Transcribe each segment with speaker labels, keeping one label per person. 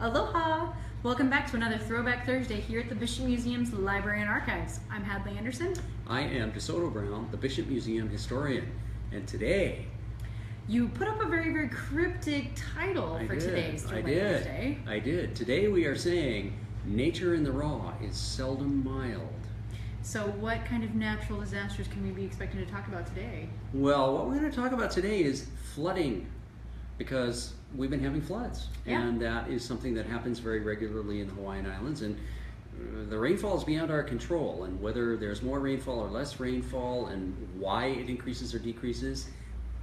Speaker 1: Aloha! Welcome back to another Throwback Thursday here at the Bishop Museum's Library and Archives. I'm Hadley Andersen.
Speaker 2: I am DeSoto Brown, the Bishop Museum historian, and today...
Speaker 1: You put up a very cryptic title for today's Throwback Thursday.
Speaker 2: I did. Today we are saying, nature in the raw is seldom mild.
Speaker 1: So what kind of natural disasters can we be expecting to talk about today?
Speaker 2: Well, what we're going to talk about today is flooding, because we've been having floods, and that is something that happens very regularly in the Hawaiian Islands, and the rainfall is beyond our control, and whether there's more rainfall or less rainfall and why it increases or decreases,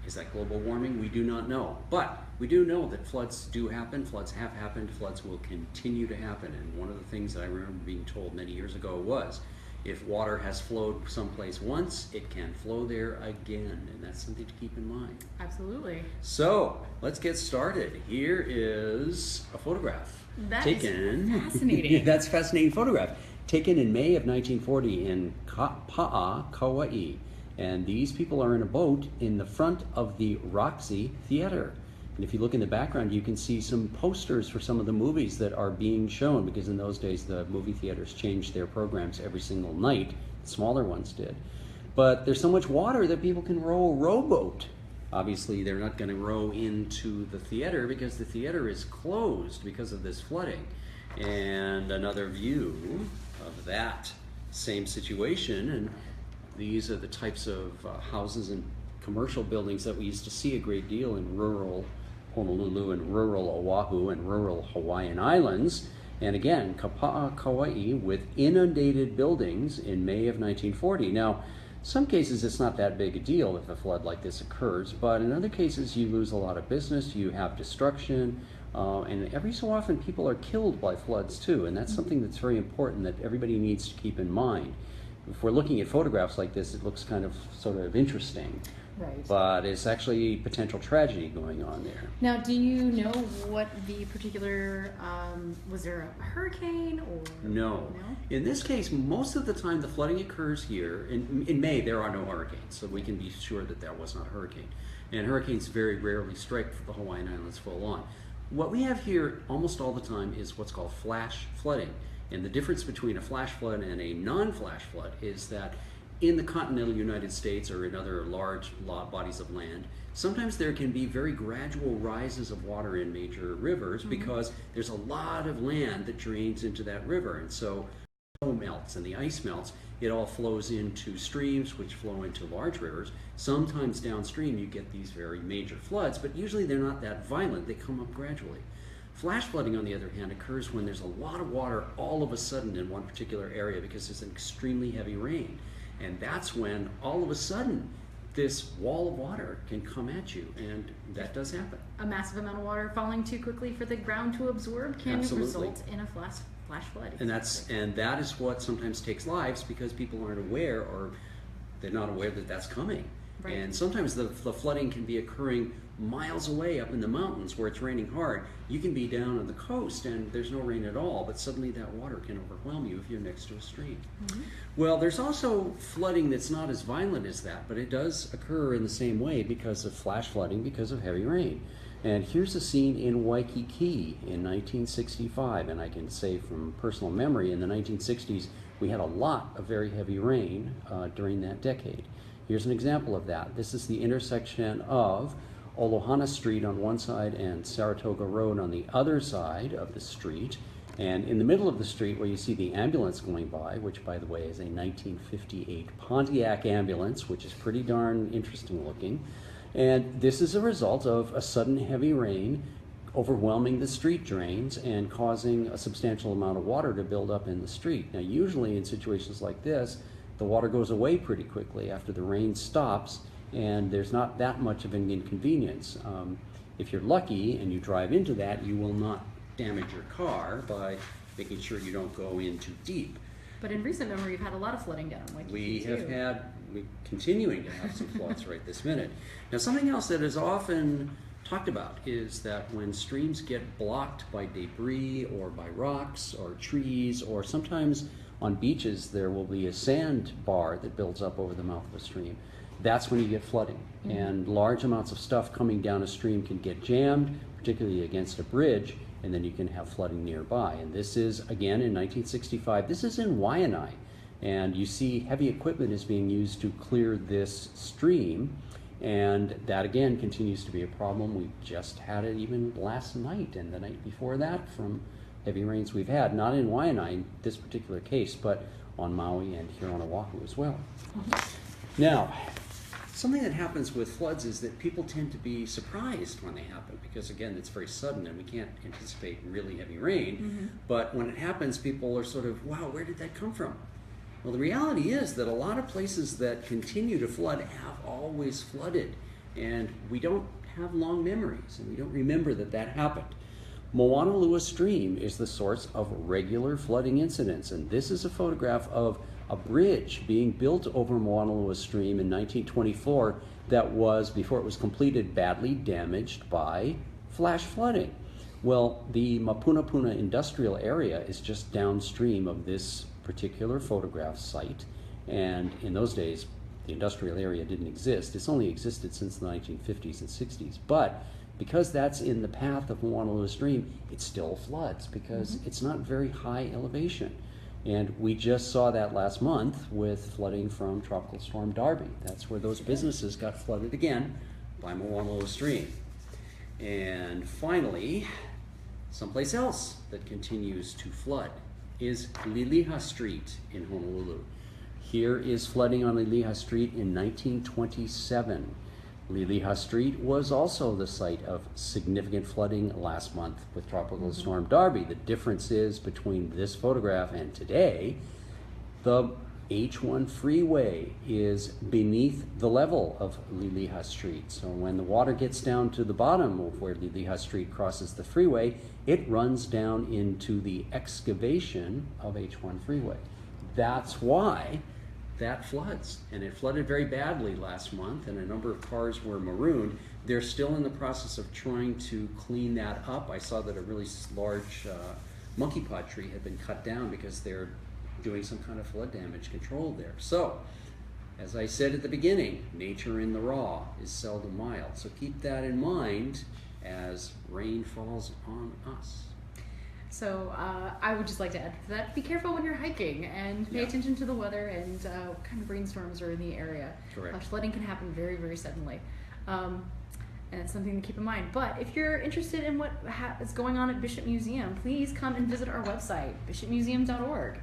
Speaker 2: is that global warming? We do not know. But we do know that floods do happen, floods have happened, floods will continue to happen, and one of the things that I remember being told many years ago was, if water has flowed someplace once, it can flow there again, and that's something to keep in mind.
Speaker 1: Absolutely.
Speaker 2: So, let's get started. Here is a photograph.
Speaker 1: That is fascinating.
Speaker 2: That's a fascinating photograph. Taken in May of 1940 in Kapa'a, Kauai. And these people are in a boat in the front of the Roxy Theater. And if you look in the background, you can see some posters for some of the movies that are being shown, because in those days the movie theaters changed their programs every single night. Smaller ones did. But there's so much water that people can row a rowboat. Obviously, they're not going to row into the theater because the theater is closed because of this flooding. And another view of that same situation, and these are the types of houses and commercial buildings that we used to see a great deal in rural Honolulu and rural Oahu and rural Hawaiian Islands. And again, Kapa'a, Kauai, with inundated buildings in May of 1940. Now, some cases it's not that big a deal if a flood like this occurs, but in other cases you lose a lot of business, you have destruction, and every so often people are killed by floods too, and that's something that's very important that everybody needs to keep in mind. If we're looking at photographs like this, it looks kind of sort of interesting.
Speaker 1: Right.
Speaker 2: But it's actually potential tragedy going on there.
Speaker 1: Now, do you know what the particular, was there a hurricane or?
Speaker 2: No. In this case, most of the time the flooding occurs here. In May, there are no hurricanes, so we can be sure that that was not a hurricane. And hurricanes very rarely strike the Hawaiian Islands full on. What we have here almost all the time is what's called flash flooding. And the difference between a flash flood and a non-flash flood is that in the continental United States or in other large bodies of land, sometimes there can be very gradual rises of water in major rivers because there's a lot of land that drains into that river. And so the snow melts and the ice melts, it all flows into streams which flow into large rivers. Sometimes downstream you get these very major floods, but usually they're not that violent, they come up gradually. Flash flooding, on the other hand, occurs when there's a lot of water all of a sudden in one particular area because there's an extremely heavy rain. And that's when, all of a sudden, this wall of water can come at you, and that does happen.
Speaker 1: A massive amount of water falling too quickly for the ground to absorb can result in a flash flood.
Speaker 2: And that is what sometimes takes lives, because people aren't aware, or they're not aware that that's coming. Right. And sometimes the flooding can be occurring miles away up in the mountains where it's raining hard. You can be down on the coast and there's no rain at all, but suddenly that water can overwhelm you if you're next to a stream. Well, there's also flooding that's not as violent as that, but it does occur in the same way because of flash flooding, because of heavy rain. And here's a scene in Waikiki in 1965, and I can say from personal memory, in the 1960s, we had a lot of very heavy rain during that decade. Here's an example of that. This is the intersection of Olohana Street on one side and Saratoga Road on the other side of the street. And in the middle of the street where you see the ambulance going by, which by the way is a 1958 Pontiac ambulance, which is pretty darn interesting looking. And this is a result of a sudden heavy rain overwhelming the street drains and causing a substantial amount of water to build up in the street. Now usually in situations like this, the water goes away pretty quickly after the rain stops, and there's not that much of an inconvenience. If you're lucky and you drive into that, you will not damage your car by making sure you don't go in too deep.
Speaker 1: But in recent memory, we've had a lot of flooding down in Waikiki
Speaker 2: We're continuing to have some floods right this minute. Now, something else that is often talked about is that when streams get blocked by debris or by rocks or trees, or sometimes on beaches there will be a sand bar that builds up over the mouth of a stream. That's when you get flooding. And large amounts of stuff coming down a stream can get jammed, particularly against a bridge, and then you can have flooding nearby. And this is, again, in 1965. This is in Waianae, and you see heavy equipment is being used to clear this stream, and that, again, continues to be a problem. We just had it even last night and the night before that from heavy rains we've had, not in Waianae in this particular case, but on Maui and here on Oahu as well. Now, something that happens with floods is that people tend to be surprised when they happen because, again, it's very sudden and we can't anticipate really heavy rain. But when it happens, people are sort of, wow, where did that come from? Well, the reality is that a lot of places that continue to flood have always flooded, and we don't have long memories, and we don't remember that that happened. Moanalua Stream is the source of regular flooding incidents, and this is a photograph of a bridge being built over Moanalua Stream in 1924 that was, before it was completed, badly damaged by flash flooding. Well, the Mapunapuna industrial area is just downstream of this particular photograph site, and in those days the industrial area didn't exist. It's only existed since the 1950s and 60s, but because that's in the path of Moanalua Stream, it still floods because it's not very high elevation. And we just saw that last month with flooding from Tropical Storm Darby. That's where those businesses got flooded again by Moanalua Stream. And finally, someplace else that continues to flood is Liliha Street in Honolulu. Here is flooding on Liliha Street in 1927. Liliha Street was also the site of significant flooding last month with Tropical Storm Darby. The difference is between this photograph and today, the H1 freeway is beneath the level of Liliha Street. So when the water gets down to the bottom of where Liliha Street crosses the freeway, it runs down into the excavation of H1 freeway. That's why that floods, and it flooded very badly last month, and a number of cars were marooned. They're still in the process of trying to clean that up. I saw that a really large monkey pod tree had been cut down because they're doing some kind of flood damage control there. So, as I said at the beginning, nature in the raw is seldom mild. So keep that in mind as rain falls on us.
Speaker 1: So I would just like to add to that, be careful when you're hiking and pay attention to the weather and what kind of rainstorms are in the area.
Speaker 2: Correct.
Speaker 1: Flooding can happen very, very suddenly. And it's something to keep in mind. But if you're interested in what is going on at Bishop Museum, please come and visit our website, bishopmuseum.org.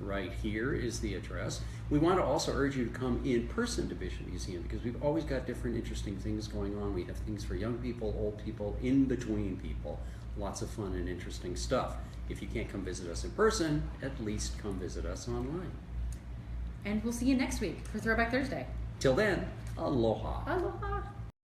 Speaker 2: Right here is the address. We want to also urge you to come in person to Bishop Museum because we've always got different interesting things going on. We have things for young people, old people, in between people. Lots of fun and interesting stuff. If you can't come visit us in person, at least come visit us online.
Speaker 1: And we'll see you next week for Throwback Thursday.
Speaker 2: Till then, aloha.
Speaker 1: Aloha.